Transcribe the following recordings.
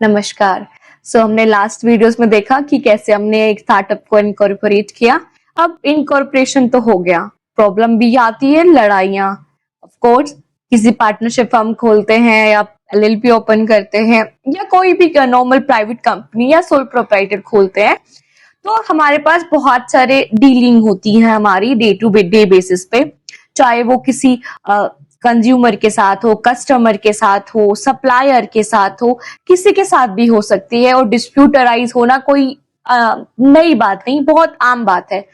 नमस्कार। हमने last videos में देखा कि कैसे हमने एक स्टार्टअप को इनकॉर्पोरेट किया। अब इनकॉर्पोरेशन तो हो गया, प्रॉब्लम भी आती है, लड़ाइयाँ। ऑफ कोर्स किसी पार्टनरशिप फर्म खोलते हैं या एलएलपी ओपन करते हैं या कोई भी नॉर्मल प्राइवेट कंपनी या सोल प्रोप्राइटर खोलते हैं, तो हमारे पास बहुत सारे डीलिंग होती है हमारी डे टू डे बेसिस पे, चाहे वो किसी कंज्यूमर के साथ हो, कस्टमर के साथ हो, सप्लायर के साथ हो, किसी के साथ भी हो सकती है। और डिस्प्यूट अराइज होना कोई नई बात नहीं, बहुत आम बात है।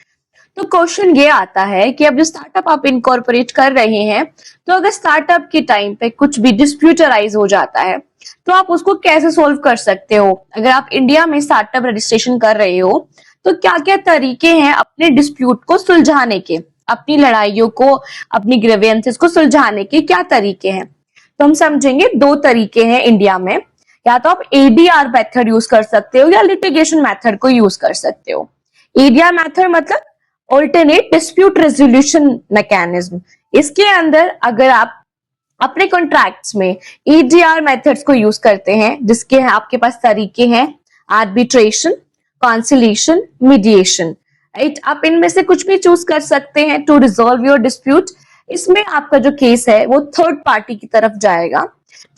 तो क्वेश्चन ये आता है कि अब जो स्टार्टअप आप इनकॉर्पोरेट कर रहे हैं, तो अगर स्टार्टअप के टाइम पे कुछ भी डिस्प्यूट अराइज हो जाता है तो आप उसको कैसे सोल्व कर सकते हो। अगर आप इंडिया में स्टार्टअप रजिस्ट्रेशन कर रहे हो तो क्या क्या तरीके हैं अपने डिस्प्यूट को सुलझाने के, अपनी लड़ाइयों को, अपनी ग्रीवेंसेस को सुलझाने के क्या तरीके हैं। तो हम समझेंगे दो तरीके हैं इंडिया में, या तो आप एडीआर मेथड यूज कर सकते हो या लिटिगेशन मेथड को यूज कर सकते हो। एडीआर मेथड मतलब ऑल्टरनेट डिस्प्यूट रेजोल्यूशन मैकेनिज्म। इसके अंदर अगर आप अपने कॉन्ट्रैक्ट्स में ईडीआर मेथड्स को यूज करते हैं, जिसके आपके पास तरीके हैं आर्बिट्रेशन, कॉन्सिलिएशन, मीडिएशन, राइट। आप इनमें से कुछ भी चूज कर सकते हैं टू रिजॉल्व योर डिस्प्यूट। इसमें आपका जो केस है वो थर्ड पार्टी की तरफ जाएगा,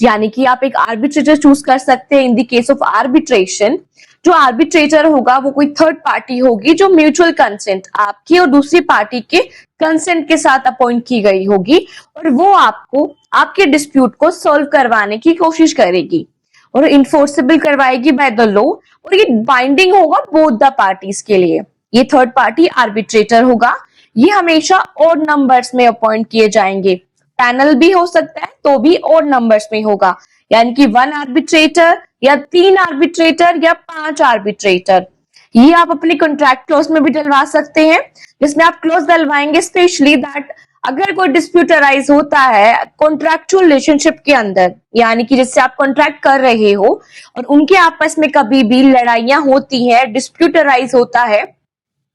यानी कि आप एक आर्बिट्रेटर चूज कर सकते हैं। In the case of arbitration, जो आर्बिट्रेटर होगा वो कोई थर्ड पार्टी होगी जो म्यूचुअल कंसेंट, आपकी और दूसरी पार्टी के कंसेंट के साथ अपॉइंट की गई होगी, और वो आपको आपके डिस्प्यूट को सॉल्व करवाने की कोशिश करेगी और इन्फोर्सेबल करवाएगी बाय द लॉ, और ये बाइंडिंग होगा बोथ द पार्टीज के लिए। ये थर्ड पार्टी आर्बिट्रेटर होगा। ये हमेशा ऑड नंबर्स में अपॉइंट किए जाएंगे, पैनल भी हो सकता है तो भी ऑड नंबर्स में होगा, यानी कि 1 आर्बिट्रेटर या 3 आर्बिट्रेटर या 5 आर्बिट्रेटर। ये आप अपने कॉन्ट्रैक्ट क्लोज में भी डलवा सकते हैं, जिसमें आप क्लोज डलवाएंगे स्पेशली दैट अगर कोई डिस्प्यूट अराइज होता है कॉन्ट्रैक्चुअल रिलेशनशिप के अंदर, यानी कि जिससे आप कॉन्ट्रैक्ट कर रहे हो और उनके आपस में कभी भी लड़ाइयां होती है, डिस्प्यूट अराइज होता है,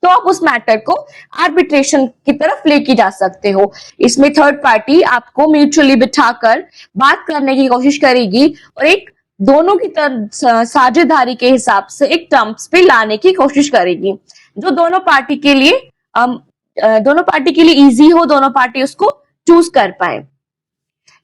तो आप उस मैटर को आर्बिट्रेशन की तरफ लेके जा सकते हो। इसमें थर्ड पार्टी आपको म्यूचुअली बिठाकर बात करने की कोशिश करेगी और एक दोनों की साझेदारी के हिसाब से एक टर्म्स पे लाने की कोशिश करेगी, जो दोनों पार्टी के लिए इजी हो, दोनों पार्टी उसको चूज कर पाए।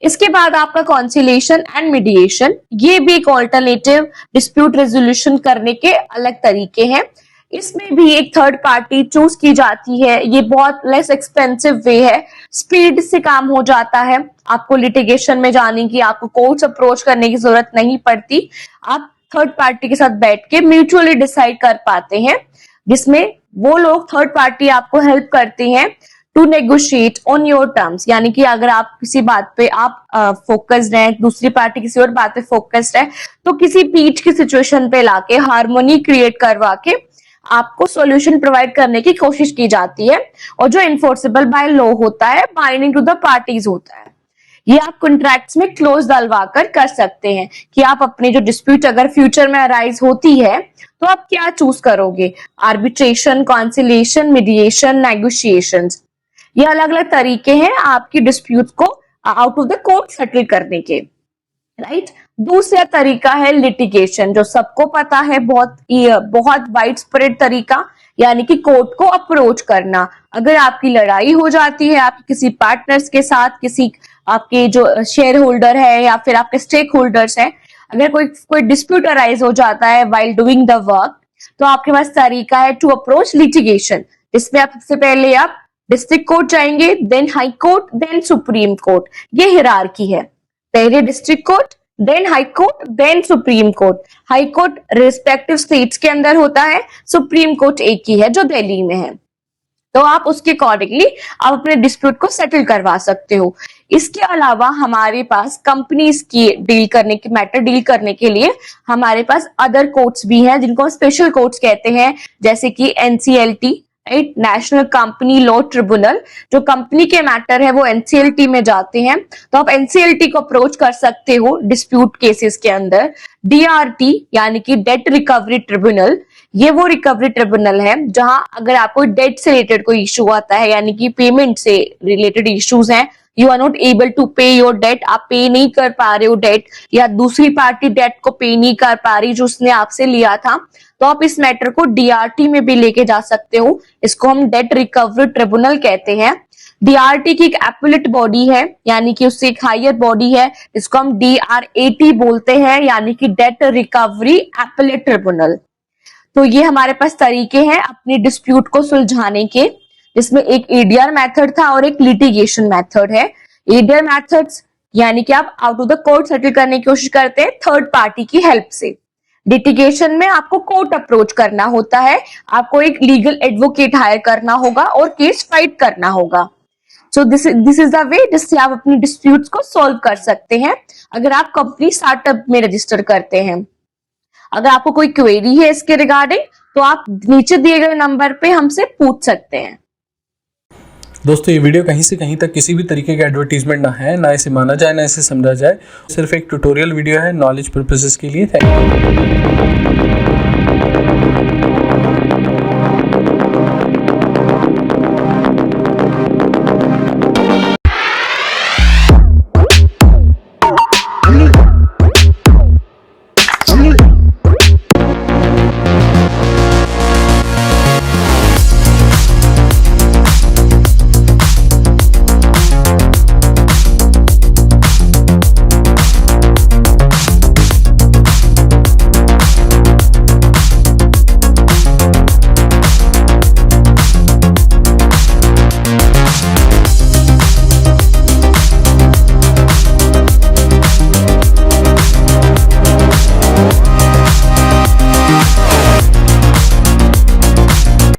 इसके बाद आपका कॉन्सिलिएशन एंड मीडिएशन, ये भी एक ऑल्टरनेटिव डिस्प्यूट रेजोल्यूशन करने के अलग तरीके हैं। इसमें भी एक थर्ड पार्टी चूज की जाती है। ये बहुत लेस एक्सपेंसिव वे है, स्पीड से काम हो जाता है, आपको लिटिगेशन में जाने की, आपको कोर्ट्स अप्रोच करने की जरूरत नहीं पड़ती। आप थर्ड पार्टी के साथ बैठ के म्यूचुअली डिसाइड कर पाते हैं, जिसमें वो लोग थर्ड पार्टी आपको हेल्प करते हैं to negotiate on your terms, यानी कि अगर आप किसी बात पे आप फोकस्ड हैं, दूसरी पार्टी किसी और बात पे फोकस्ड है, तो किसी बीच की सिचुएशन पे लाके हार्मोनी क्रिएट करवा के आपको सॉल्यूशन प्रोवाइड करने की कोशिश की जाती है, और जो इन्फोर्सेबल बाय लॉ होता है, बाइंडिंग टू द पार्टीज होता है। ये आप कॉन्ट्रैक्ट्स में क्लोज डलवाकर कर सकते हैं कि आप अपनी जो डिस्प्यूट अगर फ्यूचर में अराइज होती है तो आप क्या चूज करोगे, आर्बिट्रेशन, कॉन्सिलिएशन, मीडिएशन, नेगोशिएशंस। ये अलग अलग तरीके हैं आपकी डिस्प्यूट को out of the court settle करने के, राइट। दूसरा तरीका है लिटिगेशन, जो सबको पता है, बहुत वाइड स्प्रेड तरीका, यानी कि कोर्ट को अप्रोच करना। अगर आपकी लड़ाई हो जाती है आपके किसी पार्टनर्स के साथ, किसी आपके जो शेयर होल्डर है या फिर आपके स्टेक होल्डर्स हैं, अगर कोई डिस्प्यूट अराइज हो जाता है व्हाइल डूइंग द वर्क, तो आपके पास तरीका है टू अप्रोच लिटिगेशन, जिसमें आप सबसे पहले आप डिस्ट्रिक्ट कोर्ट जाएंगे, then high court, then supreme court. ये हिरार्की है, पहले district court, then high court, then supreme court. High court respective states के अंदर होता है, सुप्रीम कोर्ट एक ही है जो दिल्ली में है। तो आप उसके अकॉर्डिंगली आप अपने डिस्प्यूट को सेटल करवा सकते हो। इसके अलावा हमारे पास कंपनीज की मैटर डील करने के लिए हमारे पास अदर कोर्ट्स भी हैं, जिनको स्पेशल कोर्ट्स कहते हैं, जैसे कि NCLT, right, national company law tribunal. जो कंपनी के मैटर है वो एनसीएलटी में जाते हैं, तो आप एनसीएलटी को अप्रोच कर सकते हो डिस्प्यूट केसेस के अंदर। डीआरटी यानी कि डेट रिकवरी ट्रिब्यूनल, ये वो रिकवरी ट्रिब्यूनल है जहां अगर आपको डेट से रिलेटेड कोई इशू आता है, यानी कि पेमेंट से रिलेटेड इश्यूज हैं you are not able to pay your debt, आप पे नहीं कर पा रहे हो डेट, या दूसरी पार्टी डेट को पे नहीं कर पा रही जो उसने आपसे लिया था, तो आप इस मैटर को डीआरटी में भी लेके जा सकते हो। इसको हम डेट रिकवरी ट्रिब्यूनल कहते हैं। डीआरटी की एक एपेलेट बॉडी है, यानी कि उससे एक हायर बॉडी है, इसको हम डीआरएटी बोलते हैं, यानी कि डेट रिकवरी एपेलेट ट्रिब्यूनल। तो ये हमारे पास तरीके हैं अपनी डिस्प्यूट को सुलझाने के, जिसमें एक एडीआर मेथड था और एक लिटिगेशन मेथड है। एडीआर मेथड्स यानी कि आप out of the court settle करने की कोशिश करते हैं थर्ड पार्टी की हेल्प से। लिटिगेशन में आपको कोर्ट अप्रोच करना होता है, आपको एक लीगल एडवोकेट हायर करना होगा और केस फाइट करना होगा। So this is the way जिससे आप अपनी डिस्प्यूट्स को सॉल्व कर सकते हैं अगर आप कंपनी स्टार्टअप में रजिस्टर करते हैं। अगर आपको कोई क्वेरी है इसके रिगार्डिंग तो आप नीचे दिए गए नंबर पे हमसे पूछ सकते हैं। दोस्तों ये वीडियो कहीं से कहीं तक किसी भी तरीके का एडवर्टीजमेंट ना है, ना इसे माना जाए ना इसे समझा जाए, सिर्फ एक ट्यूटोरियल वीडियो है नॉलेज पर्पसेस के लिए। Thank you.